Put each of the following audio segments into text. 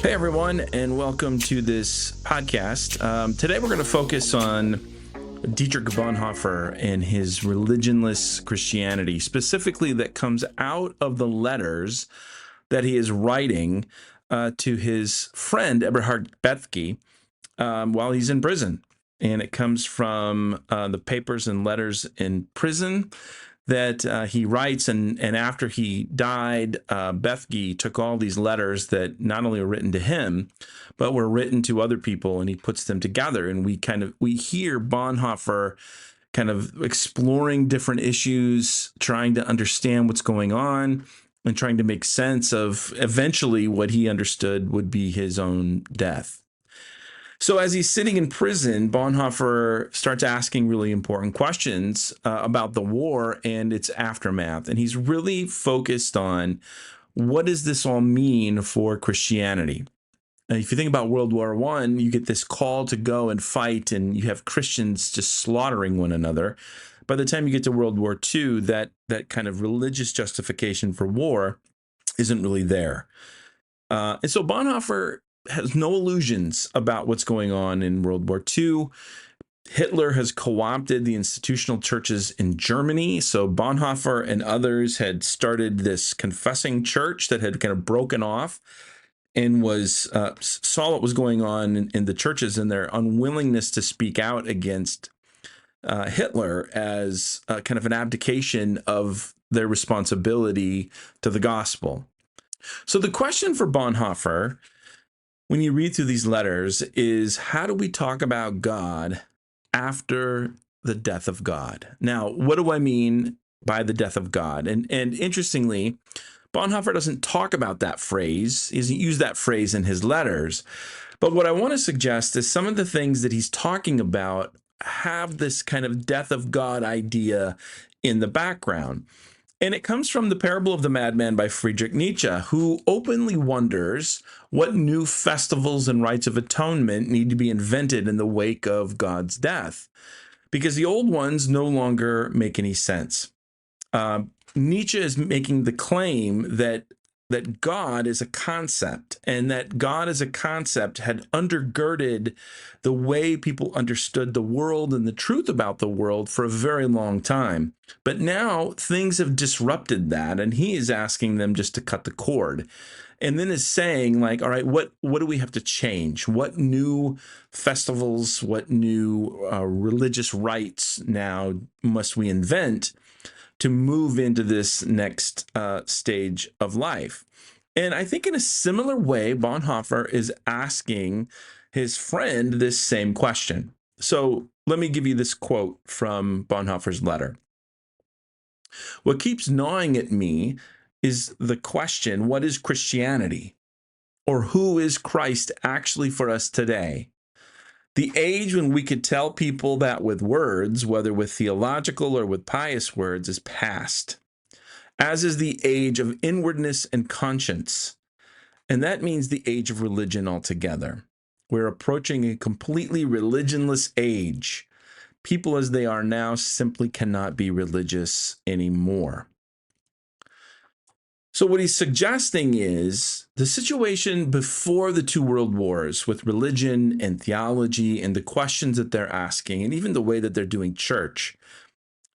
Hey, everyone, and welcome to this podcast. Today, we're going to focus on Dietrich Bonhoeffer and his religionless Christianity, specifically that comes out of the letters that he is writing to his friend, Eberhard Bethge, while he's in prison. And it comes from the papers and letters in prison that he writes, and after he died, Bethge took all these letters that not only were written to him, but were written to other people, and he puts them together. And we hear Bonhoeffer kind of exploring different issues, trying to understand what's going on, and trying to make sense of eventually what he understood would be his own death. So as he's sitting in prison, Bonhoeffer starts asking really important questions about the war and its aftermath. And he's really focused on, what does this all mean for Christianity? And if you think about World War I, you get this call to go and fight, and you have Christians just slaughtering one another. By the time you get to World War II, that kind of religious justification for war isn't really there. And so Bonhoeffer has no illusions about what's going on in World War II. Hitler has co-opted the institutional churches in Germany. So Bonhoeffer and others had started this confessing church that had kind of broken off and saw what was going on in the churches, and their unwillingness to speak out against Hitler as kind of an abdication of their responsibility to the gospel. So the question for Bonhoeffer, when you read through these letters, is how do we talk about God after the death of God? Now, what do I mean by the death of God? And interestingly, Bonhoeffer doesn't talk about that phrase. He doesn't use that phrase in his letters. But what I want to suggest is some of the things that he's talking about have this kind of death of God idea in the background. And it comes from the parable of the madman by Friedrich Nietzsche, who openly wonders what new festivals and rites of atonement need to be invented in the wake of God's death, because the old ones no longer make any sense. Nietzsche is making the claim that God is a concept, and that God as a concept had undergirded the way people understood the world and the truth about the world for a very long time. But now things have disrupted that, and he is asking them just to cut the cord. And then is saying, like, all right, what do we have to change? What new festivals, what new religious rites now must we invent to move into this next stage of life? And I think in a similar way, Bonhoeffer is asking his friend this same question. So let me give you this quote from Bonhoeffer's letter. "What keeps gnawing at me is the question, what is Christianity? Or who is Christ actually for us today? The age when we could tell people that with words, whether with theological or with pious words, is past, as is the age of inwardness and conscience. And that means the age of religion altogether. We're approaching a completely religionless age. People as they are now simply cannot be religious anymore." So what he's suggesting is the situation before the two world wars, with religion and theology and the questions that they're asking, and even the way that they're doing church,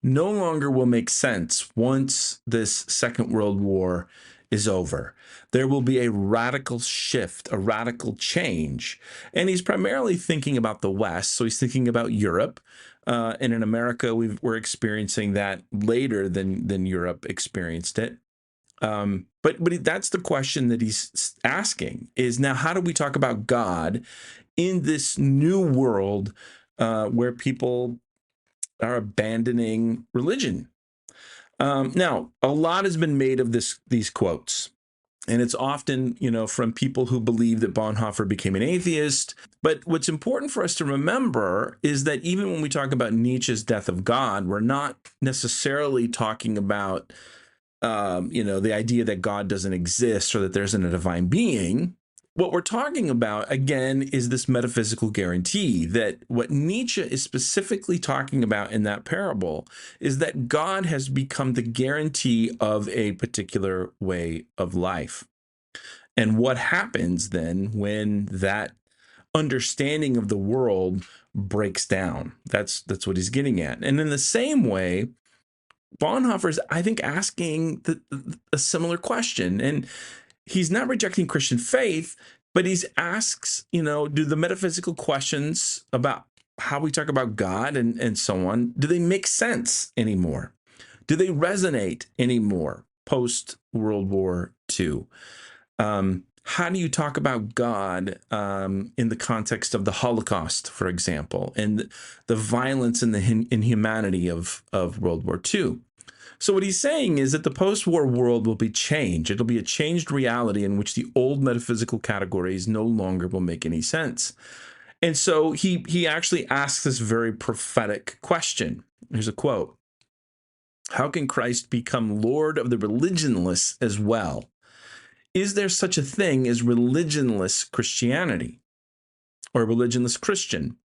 no longer will make sense once this Second World War is over. There will be a radical shift, a radical change. And he's primarily thinking about the West. So he's thinking about Europe. And in America, we're experiencing that later than Europe experienced it. But that's the question that he's asking, is now how do we talk about God in this new world where people are abandoning religion? Now, a lot has been made of these quotes, and it's often, from people who believe that Bonhoeffer became an atheist. But what's important for us to remember is that even when we talk about Nietzsche's death of God, we're not necessarily talking about the idea that God doesn't exist or that there isn't a divine being. What we're talking about, again, is this metaphysical guarantee that what Nietzsche is specifically talking about in that parable is that God has become the guarantee of a particular way of life. And what happens then when that understanding of the world breaks down? That's what he's getting at. And in the same way, Bonhoeffer's, I think, asking a similar question. And he's not rejecting Christian faith, but he asks, do the metaphysical questions about how we talk about God and so on, do they make sense anymore? Do they resonate anymore post World War II? How do you talk about God in the context of the Holocaust, for example, and the violence and the inhumanity of World War II? So what he's saying is that the post-war world will be changed. It'll be a changed reality in which the old metaphysical categories no longer will make any sense. And so he actually asks this very prophetic question. Here's a quote. How can Christ become Lord of the religionless as well? Is there such a thing as religionless Christianity or religionless Christian?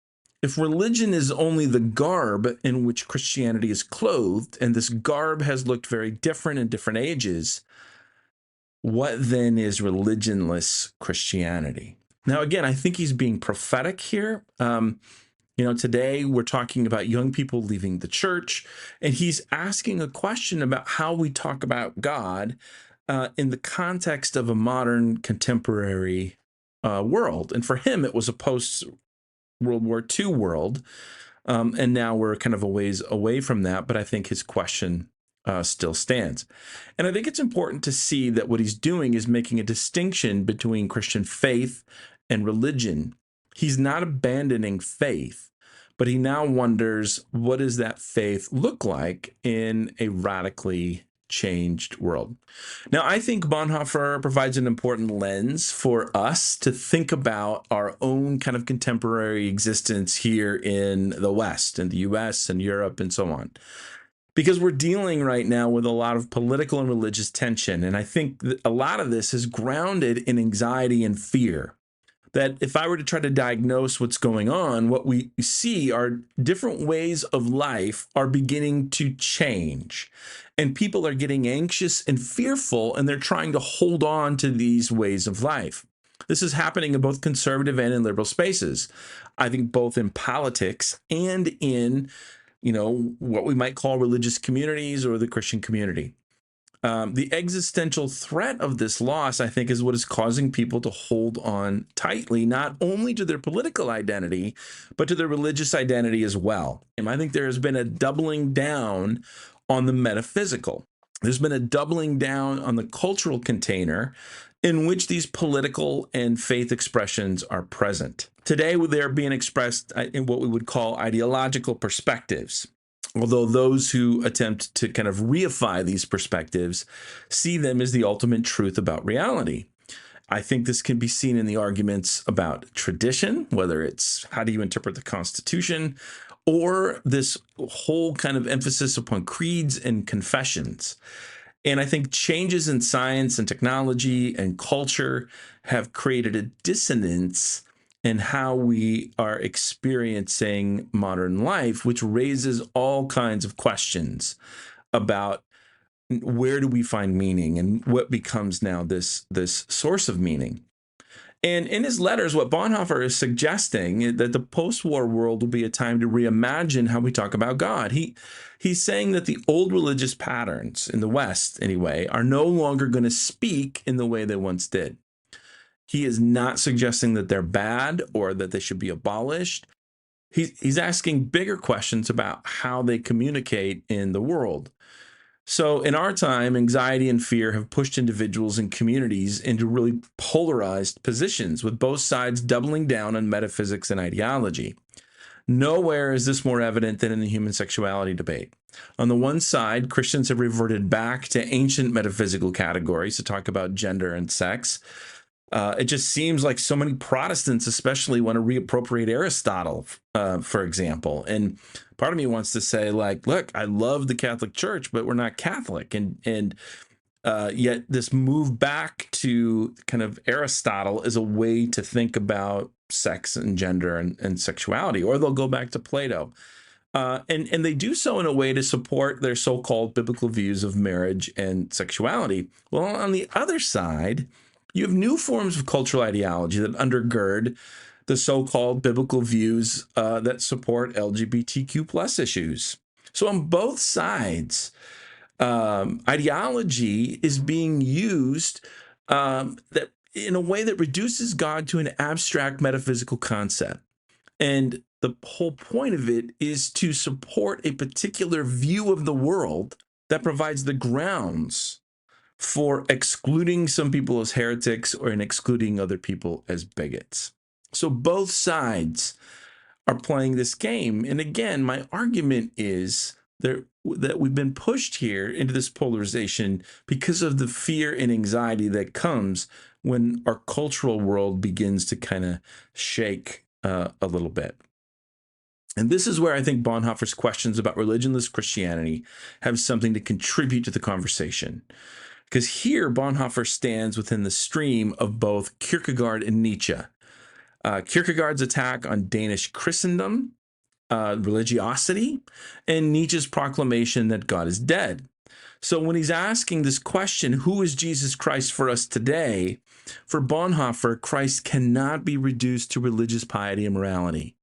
If religion is only the garb in which Christianity is clothed, and this garb has looked very different in different ages, what then is religionless Christianity? Now, again, I think he's being prophetic here. Today we're talking about young people leaving the church, and he's asking a question about how we talk about God in the context of a modern contemporary world. And for him, it was a post-World War II world. And now we're kind of a ways away from that, but I think his question still stands. And I think it's important to see that what he's doing is making a distinction between Christian faith and religion. He's not abandoning faith, but he now wonders, what does that faith look like in a radically changed world? Now, I think Bonhoeffer provides an important lens for us to think about our own kind of contemporary existence here in the West, in the US and Europe and so on. Because we're dealing right now with a lot of political and religious tension. And I think that a lot of this is grounded in anxiety and fear. That if I were to try to diagnose what's going on, what we see are different ways of life are beginning to change. And people are getting anxious and fearful, and they're trying to hold on to these ways of life. This is happening in both conservative and in liberal spaces. I think both in politics and in, what we might call religious communities or the Christian community. The existential threat of this loss, I think, is what is causing people to hold on tightly, not only to their political identity, but to their religious identity as well. And I think there has been a doubling down on the metaphysical. There's been a doubling down on the cultural container in which these political and faith expressions are present. Today, they're being expressed in what we would call ideological perspectives. Although those who attempt to kind of reify these perspectives see them as the ultimate truth about reality. I think this can be seen in the arguments about tradition, whether it's how do you interpret the Constitution, or this whole kind of emphasis upon creeds and confessions. And I think changes in science and technology and culture have created a dissonance in how we are experiencing modern life, which raises all kinds of questions about where do we find meaning and what becomes now this source of meaning. And in his letters, what Bonhoeffer is suggesting is that the post-war world will be a time to reimagine how we talk about God. He's saying that the old religious patterns in the West, anyway, are no longer going to speak in the way they once did. He is not suggesting that they're bad or that they should be abolished. He's asking bigger questions about how they communicate in the world. So in our time, anxiety and fear have pushed individuals and communities into really polarized positions, with both sides doubling down on metaphysics and ideology. Nowhere is this more evident than in the human sexuality debate. On the one side, Christians have reverted back to ancient metaphysical categories to talk about gender and sex. It just seems like so many Protestants especially want to reappropriate Aristotle, for example. And part of me wants to say, like, look, I love the Catholic Church, but we're not Catholic. And yet this move back to kind of Aristotle is a way to think about sex and gender and sexuality, or they'll go back to Plato. And they do so in a way to support their so-called biblical views of marriage and sexuality. Well, on the other side, You have new forms of cultural ideology that undergird the so-called biblical views that support LGBTQ plus issues. So on both sides, ideology is being used that in a way that reduces God to an abstract metaphysical concept. And the whole point of it is to support a particular view of the world that provides the grounds for excluding some people as heretics or in excluding other people as bigots. So both sides are playing this game. And again, my argument is that we've been pushed here into this polarization because of the fear and anxiety that comes when our cultural world begins to kind of shake a little bit. And this is where I think Bonhoeffer's questions about religionless Christianity have something to contribute to the conversation. Because here, Bonhoeffer stands within the stream of both Kierkegaard and Nietzsche. Kierkegaard's attack on Danish Christendom, religiosity, and Nietzsche's proclamation that God is dead. So when he's asking this question, who is Jesus Christ for us today? For Bonhoeffer, Christ cannot be reduced to religious piety and morality,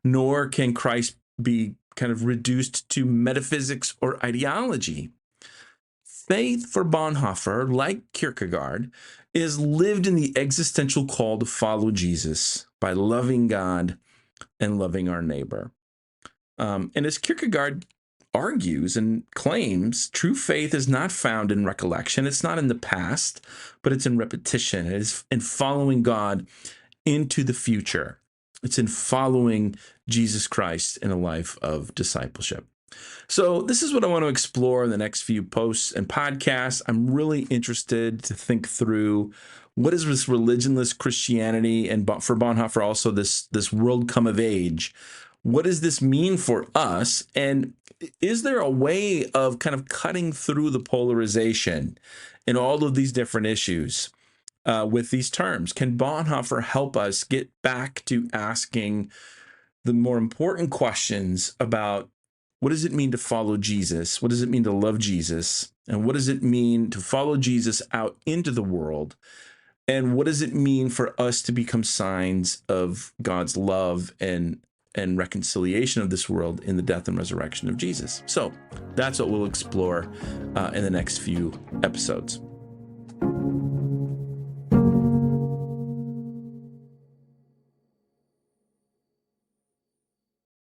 nor can Christ be kind of reduced to metaphysics or ideology. Faith for Bonhoeffer, like Kierkegaard, is lived in the existential call to follow Jesus by loving God and loving our neighbor. And as Kierkegaard argues and claims, true faith is not found in recollection. It's not in the past, but it's in repetition. It is in following God into the future. It's in following Jesus Christ in a life of discipleship. So this is what I want to explore in the next few posts and podcasts. I'm really interested to think through what is this religionless Christianity, and for Bonhoeffer also this world come of age. What does this mean for us? And is there a way of kind of cutting through the polarization in all of these different issues with these terms? Can Bonhoeffer help us get back to asking the more important questions about what does it mean to follow Jesus? What does it mean to love Jesus? And what does it mean to follow Jesus out into the world? And what does it mean for us to become signs of God's love and reconciliation of this world in the death and resurrection of Jesus? So that's what we'll explore in the next few episodes.